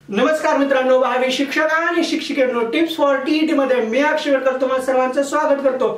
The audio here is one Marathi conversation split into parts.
नमस्कार मित्रांनो, भावी शिक्षक आणि शिक्षिकेंनो, टिप्स फॉर टीईटी मध्ये मी अक्षय तुम्हाला सर्वांचं स्वागत करतो।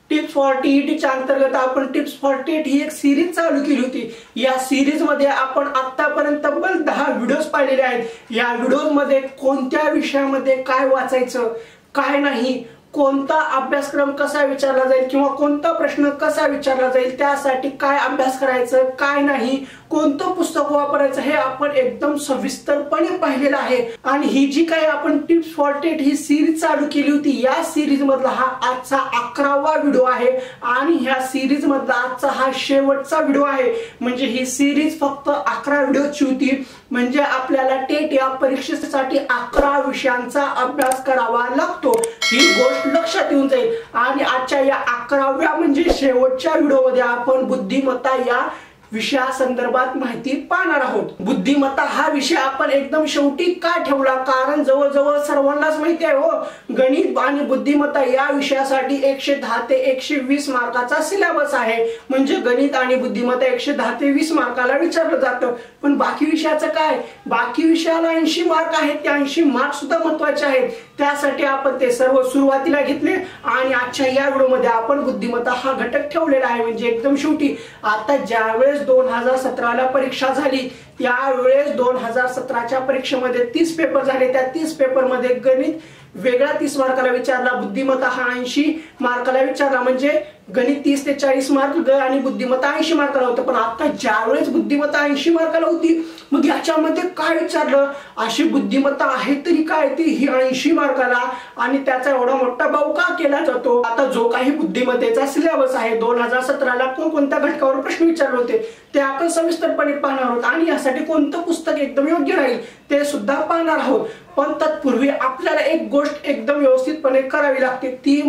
टिप्स फॉर टीईटी च्या अंतर्गत आपण टिप्स फॉर टेट ही एक सिरीज चालू केली होती। या सिरीज मध्ये आपण आतापर्यंत तब्बल 10 व्हिडिओज पाहिलेले आहेत। या व्हिडिओज मध्ये कोणत्या विषयामध्ये काय वाचायचं, काय नाही, कोणता अभ्यासक्रम कसा विचारला जाईल किंवा कोणता प्रश्न कसा विचारला जाईल, त्यासाठी काय अभ्यास करायचं, काय नाही, कोणतं पुस्तक वापरायचं हे आपण एकदम सविस्तरपणे पाहिलेलं आहे। आणि ही जी काही आपण टिप्स फॉर टेट ही सिरीज चालू केली होती, या सिरीज मधला हा आजचा 11वा व्हिडिओ आहे आणि ह्या सिरीज मधला आजचा हा शेवटचा व्हिडिओ आहे। म्हणजे ही सिरीज फक्त 11 व्हिडिओची होती। म्हणजे आपल्याला टेट या परीक्षेसाठी 11 विषयांचा अभ्यास करावा लागतो, ही गोष्ट लक्षात येऊन जाईल। आणि आजच्या या 11व्या म्हणजे शेवटच्या व्हिडिओमध्ये आपण बुद्धिमत्ता या विषयासंदर्भात माहिती पाहणार आहोत। बुद्धिमत्ता हा विषय आपण एकदम शेवटी का ठेवला, कारण जवळजवळ सर्वांनाच माहिती आहे हो, गणित आणि बुद्धिमत्ता या विषयासाठी 110 ते 120 मार्काचा सिलेबस आहे। म्हणजे गणित आणि बुद्धिमत्ता 110 ते 20 मार्काला विचारलं जातं। पण बाकी विषयाचं काय, बाकी विषयाला 80 मार्क आहेत, ते 80 मार्क सुद्धा महत्त्वाचे आहेत। त्यासाठी आपण ते सर्व सुरुवातीला घेतले आणि आजच्या या व्हिडिओमध्ये आपण बुद्धिमत्ता हा घटक ठेवलेला आहे। म्हणजे एकदम शेवटी आता ज्यावेळेस 2017 ला परीक्षा झाली, त्यावेळेस 2017च्या परीक्षेमध्ये 30 पेपर झाले। त्या 30 पेपर मध्ये गणित वेगळा 30 मार्काला विचारला, बुद्धिमत्ता हा 80 मार्काला विचारला। म्हणजे गणित 30 ते 40 मार्क आणि बुद्धिमत्ता 80 मार्काला होतं। पण आता ज्यावेळेस बुद्धिमत्ता 80 मार्काला होती, मग याच्यामध्ये काय विचारलं, अशी बुद्धिमत्ता आहे तरी काय ती ही 80 मार्काला, आणि त्याचा एवढा मोठा भाव का केला जातो। आता जो काही बुद्धिमत्तेचा सिलेबस आहे, 2017 ला कोणत्या घटकावर प्रश्न विचारले होते ते आपण सविस्तरपणे पाहणार आहोत आणि यासाठी कोणतं पुस्तक एकदम योग्य राहील ते सुद्धा पाहणार आहोत। पण तत्पूर्वी आपल्याला एक गोष्ट एकदम व्यवस्थितपणे करावी लागते, ती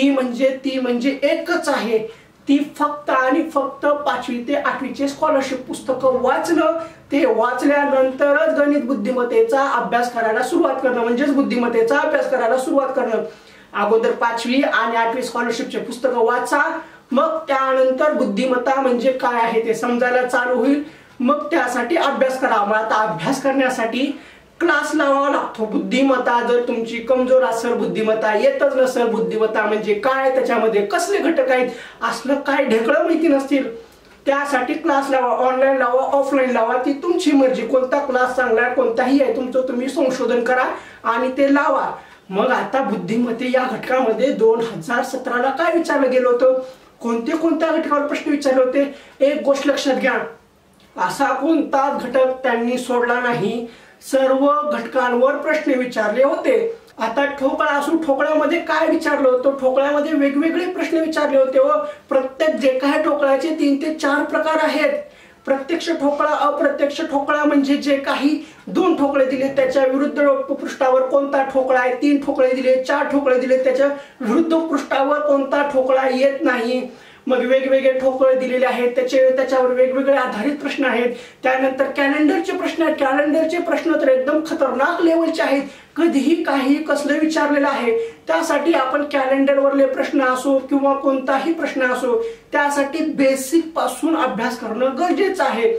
म्हणजे एकच आहे, ती फक्त आणि फक्त 5वी ते 8वीचे स्कॉलरशिप पुस्तकं वाचणं। ते वाचल्यानंतरच गणित बुद्धिमत्तेचा अभ्यास करायला सुरुवात करणं, म्हणजेच बुद्धिमत्तेचा अभ्यास करायला सुरुवात करणं। अगोदर 5वी आणि 8वी स्कॉलरशिपचे पुस्तकं वाचा, मग त्यानंतर बुद्धिमत्ता म्हणजे काय आहे ते समजायला चालू होईल, मग त्यासाठी अभ्यास करा। मग आता अभ्यास करण्यासाठी क्लास लावावा लागतो। बुद्धिमत्ता जर तुमची कमजोर असेल, बुद्धिमत्ता येतच नसेल, बुद्धिमत्ता म्हणजे काय, त्याच्यामध्ये कसले घटक आहेत, असलं काय ढेकळं माहिती नसतील, त्यासाठी क्लास लावा, ऑनलाईन लावा, ऑफलाईन लावा, ती तुमची मर्जी। कोणता क्लास चांगला आहे, कोणताही आहे, तुमचं तुम्ही संशोधन करा आणि ते लावा। मग आता बुद्धिमत्ता या घटकामध्ये 2017 ला काय विचारलं गेलं होतं, कोणत्या घटकावर प्रश्न विचारले होते, एक गोष्ट लक्षात घ्या, असा कोणताच घटक त्यांनी सोडला नाही, सर्व घटकांवर प्रश्न विचारले होते। आता ठोकळा असो, ठोकळ्यामध्ये काय विचारलं होतं, ठोकळ्यामध्ये वेगवेगळे प्रश्न विचारले होते व प्रत्येक जे काही ठोकळ्याचे 3 ते 4 प्रकार आहेत। प्रत्यक्ष ठोकळा, अप्रत्यक्ष ठोकळा म्हणजे जे काही 2 ठोकळे दिले त्याच्या विरुद्ध पृष्ठावर कोणता ठोकळा आहे, 3 ठोकळे दिले, 4 ठोकळे दिले, त्याच्या विरुद्ध पृष्ठावर कोणता ठोकळा येत नाही। मग वेगवेगळे ठोकळे दिलेले आहेत, त्याच्यावर वेगवेगळे आधारित प्रश्न आहेत। त्यानंतर कॅलेंडरचे प्रश्न आहेत। कॅलेंडरचे प्रश्न तर एकदम खतरनाक लेवलचे आहेत, कधीही काही कसलं विचारलेलं आहे। त्यासाठी आपण कॅलेंडरवरले प्रश्न असो किंवा कोणताही प्रश्न असो, त्यासाठी बेसिक पासून अभ्यास करणं गरजेचं आहे।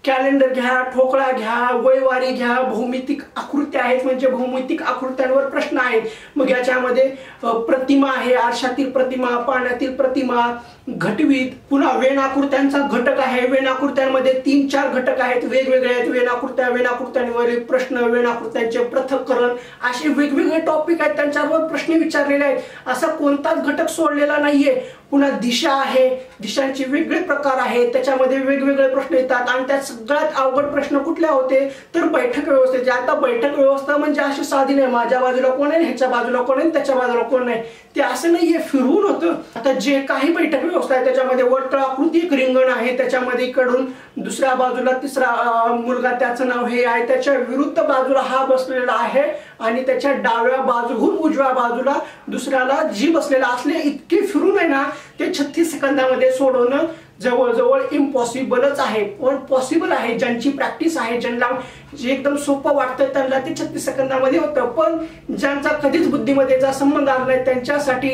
कॅलेंडर घ्या, ठोकळा घ्या, वयवारी घ्या, भौमितिक आकृत्या आहेत, म्हणजे भौमितिक आकृत्यांवर प्रश्न आहेत। मग याच्यामध्ये प्रतिमा आहे, आरशातील प्रतिमा, पाण्यातील प्रतिमा, घटवीत, पुन्हा वेणाकृत्यांचा घटक आहे। वेणाकृत्यांमध्ये 3-4 घटक आहेत, वेगवेगळे आहेत। वेणाकृत्यांवरील प्रश्न, वेणाकृत्यांचे पृथक्करण, असे वेगवेगळे टॉपिक आहेत, त्यांच्यावर प्रश्न विचारलेले आहेत। असा कोणताच घटक सोडलेला नाहीये। पुन्हा दिशा आहे, दिशांचे वेगळे प्रकार आहेत, त्याच्यामध्ये वेगवेगळे प्रश्न येतात। आणि त्यात सगळ्यात अवघड प्रश्न कुठले होते तर बैठक व्यवस्थेचे। आता बैठक व्यवस्था म्हणजे अशी साधी नाही, माझ्या बाजूला कोण आहे, ह्याच्या बाजूला कोण आहे, त्याच्या बाजूला कोण आहे, ते असं नाहीये, फिरवून होतं। आता जे काही बैठक व्यवस्था आहे त्याच्यामध्ये वर्तुळाकृती एक रिंगण आहे, त्याच्यामध्ये इकडून दुसऱ्या बाजूला तिसरा मुलगा, त्याचं नाव हे आहे, त्याच्या विरुद्ध बाजूला हा बसलेला आहे आणि त्याच्या डाव्या बाजूहून उजव्या बाजूला दुसऱ्याला जी बसलेला असले, इतके फिरून आहे ना ते 36 सेकंदामध्ये सोडवणं जवळजवळ इम्पॉसिबलच आहे। पण पॉसिबल आहे, ज्यांची प्रॅक्टिस आहे, ज्यांना जे एकदम सोपं वाटतं त्यांना ते 36 सेकंदामध्ये होतं। पण ज्यांचा कधीच बुद्धिमत्तेचा संबंध आला नाही त्यांच्यासाठी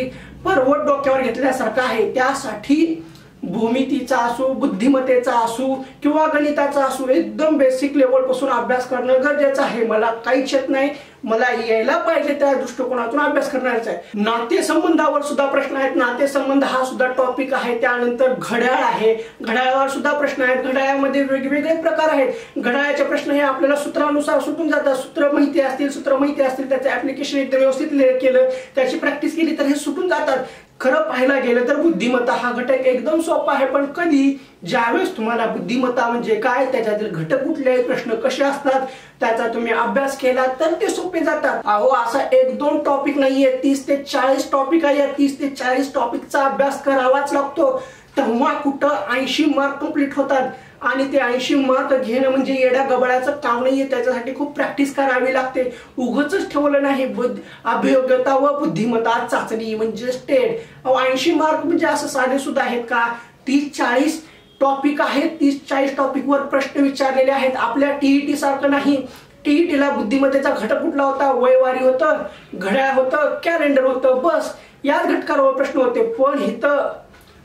पर्वत डोक्यावर घेतल्यासारखं आहे। त्यासाठी भूमितीचा असो, बुद्धिमत्तेचा असो किंवा गणिताचा असो, एकदम बेसिक लेवल पासून अभ्यास करणं गरजेचं आहे. मला काहीच येत नाही, मला यायला पाहिजे त्या दृष्टिकोनातून अभ्यास करणारच आहे. नातेसंबंधावर सुद्धा प्रश्न आहेत, नातेसंबंध हा सुद्धा टॉपिक आहे. त्यानंतर घड्याळ आहे, घड्याळावर सुद्धा प्रश्न आहेत. घड्याळामध्ये वेगवेगळे प्रकार आहेत. घड्याळाचे प्रश्न हे आपल्याला सूत्रानुसार सुटून जातात. सूत्र माहिती असतील त्याचं ऍप्लिकेशन एकदम व्यवस्थित केलं, त्याची प्रॅक्टिस केली तर हे सुटून जातात. खरं पाहायला गेलं तर बुद्धिमत्ता हा घटक एकदम सोपा आहे, पण कधी ज्यावेळेस तुम्हाला बुद्धिमत्ता म्हणजे काय, त्याच्यातील घटक कुठले आहेत, प्रश्न कसे असतात, त्याचा तुम्ही अभ्यास केला तर ते सोपे जातात. अहो असा 1-2 टॉपिक नाहीये, 30 ते 40 टॉपिक आहे. 30 ते 40 टॉपिकचा अभ्यास करावाच लागतो, तेव्हा कुठं 80 मार्क कंप्लीट होतात. आणि ते 80 मार्क घेणं म्हणजे येड्या गबाळाचं काम नाहीये, त्याच्यासाठी खूप प्रॅक्टिस करावी लागते. उगाचच ठेवलं नाही अभियोग्यता व बुद्धिमत्ता चाचणी म्हणजे स्टेट. 80 मार्क म्हणजे असं साधे सुद्धा आहेत का? 30-40 टॉपिक आहेत, 30-40 टॉपिक वर प्रश्न विचारलेले आहेत. आपल्या टीईटी सारखं नाही. टीईटीला बुद्धिमत्तेचा घटक कुठला होता? वयवारी होतं, घड्याळ होतं, कॅलेंडर होतं, बस याच घटकावर प्रश्न होते. पण इथं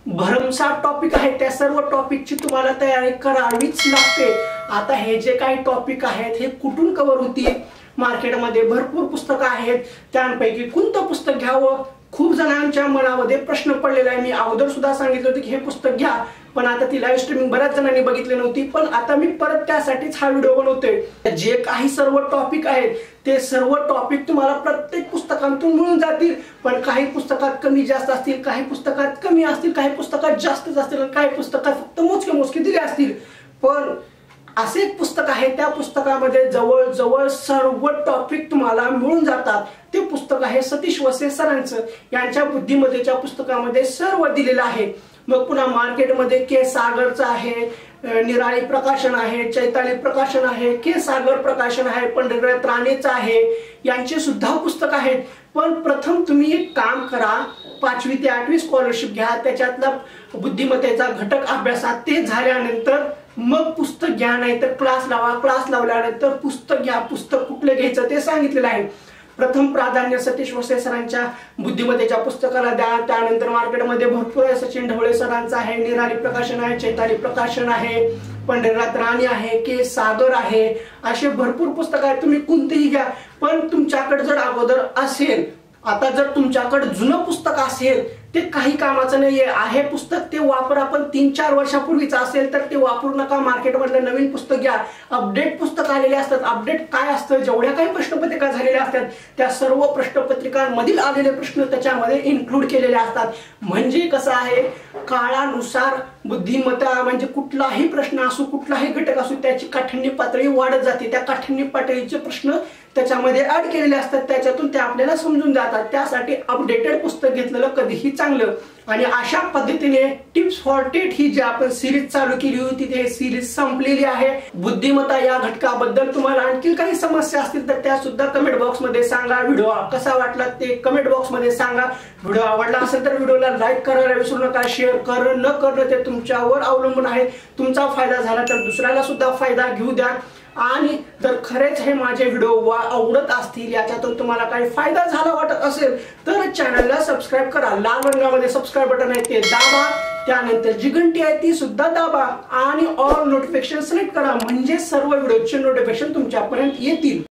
भरमसाठ टॉपिक आहे, त्या सर्व टॉपिकची तुम्हाला तयारी करावीच लागते. आता हे जे काही टॉपिक आहेत हे कुठून कव्हर होतील? मार्केटमध्ये भरपूर पुस्तकं आहेत, त्यांपैकी कोणतं पुस्तक घ्यावं? खूप जणांच्या मनामध्ये प्रश्न पडलेला आहे. मी अगोदर सुद्धा सांगितलं होतं की हे पुस्तक घ्या, पण आता ती लाईव्ह स्ट्रीमिंग बऱ्याच जणांनी बघितली नव्हती, पण आता मी परत त्यासाठीच हा व्हिडिओ बनवतोय. जे काही सर्व टॉपिक आहेत ते सर्व टॉपिक तुम्हाला प्रत्येक पुस्तकातून मिळून जातील, पण काही पुस्तकात कमी जास्त असतील, काही पुस्तकात कमी असतील, काही पुस्तकात जास्तच असतील, काही पुस्तकात फक्त मोजके दिले असतील. पण असे एक पुस्तक आहे, त्या पुस्तकामध्ये जवळजवळ सर्व टॉपिक तुम्हाला मिळून जातात. ते पुस्तक आहे सतीश वसे सरांचं. यांच्या बुद्धिमत्तेच्या पुस्तकामध्ये सर्व दिलेलं आहे. मग पुन्हा मार्केटमध्ये के सागरचं आहे, निराळी प्रकाशन आहे, चैताली प्रकाशन आहे, के सागर प्रकाशन आहे, पंढरीनाथ राणेचं आहे, यांचे सुद्धा पुस्तक आहेत. पण प्रथम तुम्ही एक काम करा, 5वी ते 8वी स्कॉलरशिप घ्या, त्याच्यातला बुद्धिमत्तेचा घटक अभ्यासात ते झाल्यानंतर मग पुस्तक घ्या, नाही तर क्लास लावा. क्लास लावल्यानंतर पुस्तक घ्या. पुस्तक कुठले घ्यायचं ते सांगितलेलं आहे. प्रथम प्राधान्य सतीश वसे सरांच्या बुद्धिमत्तेच्या पुस्तकाला द्या. त्यानंतर मार्केटमध्ये भरपूर आहे, सचिन ढवळे सरांचं आहे, निराळी प्रकाशन आहे, चैताली प्रकाशन आहे, पंढरीनाथ राणे आहे, के सागर आहे, असे भरपूर पुस्तक आहेत. तुम्ही कोणतेही घ्या, पण तुमच्याकडे जर अगोदर असेल, आता जर तुमच्याकडे जुनं पुस्तक असेल ते काही कामाचं नाहीये, आहे पुस्तक ते वापरा. पण 3-4 वर्षापूर्वीचं असेल तर ते वापरू नका. मार्केटमधलं नवीन पुस्तक घ्या. अपडेट पुस्तक आलेले असतात. अपडेट काय असतं? जेवढ्या काही प्रश्नपत्रिका झालेल्या असतात त्या सर्व प्रश्नपत्रिकांमधील आलेले प्रश्न त्याच्यामध्ये इन्क्लूड केलेले असतात. म्हणजे कसं आहे, काळानुसार बुद्धिमत्ता म्हणजे कुठलाही प्रश्न असो, कुठलाही घटक असो, त्याची काठिण्य पातळी वाढत जाते. त्या काठिण्य पातळीचे प्रश्न त्याच्यामध्ये ऍड केलेले असतात, त्याच्यातून ते आपल्याला समजून जातात. त्यासाठी अपडेटेड पुस्तक घेतलेलं कधीही चांगलं. आणि अशा पद्धतीने टिप्स फॉर टेट ही जी आपण सिरीज चालू केली होती ते सिरीज संपलेली आहे. बुद्धिमत्ता या घटकाबद्दल तुम्हाला आणखी काही समस्या असतील तर त्या सुद्धा कमेंट बॉक्स मध्ये सांगा. व्हिडिओ कसा वाटला ते कमेंट बॉक्स मध्ये सांगा. व्हिडिओ आवडला असेल तर व्हिडिओला लाईक करायला विसरू नका. शेअर करणं न करणं ते तुमच्यावर अवलंबून आहे. तुमचा फायदा झाला तर दुसऱ्याला सुद्धा फायदा घेऊ द्या. आणि जर खरेच हे माझे व्हिडिओ आवडत असतील, याच्यातून तुम्हाला काही फायदा झाला वाटत असेल तर चॅनलला सबस्क्राईब करा. लाल रंगामध्ये सबस्क्राईब बटन आहे ते दाबा. त्यानंतर जी घंटी आहे ती सुद्धा दाबा आणि ऑल नोटिफिकेशन सिलेक्ट करा, म्हणजे सर्व व्हिडिओचे नोटिफिकेशन तुमच्यापर्यंत येतील.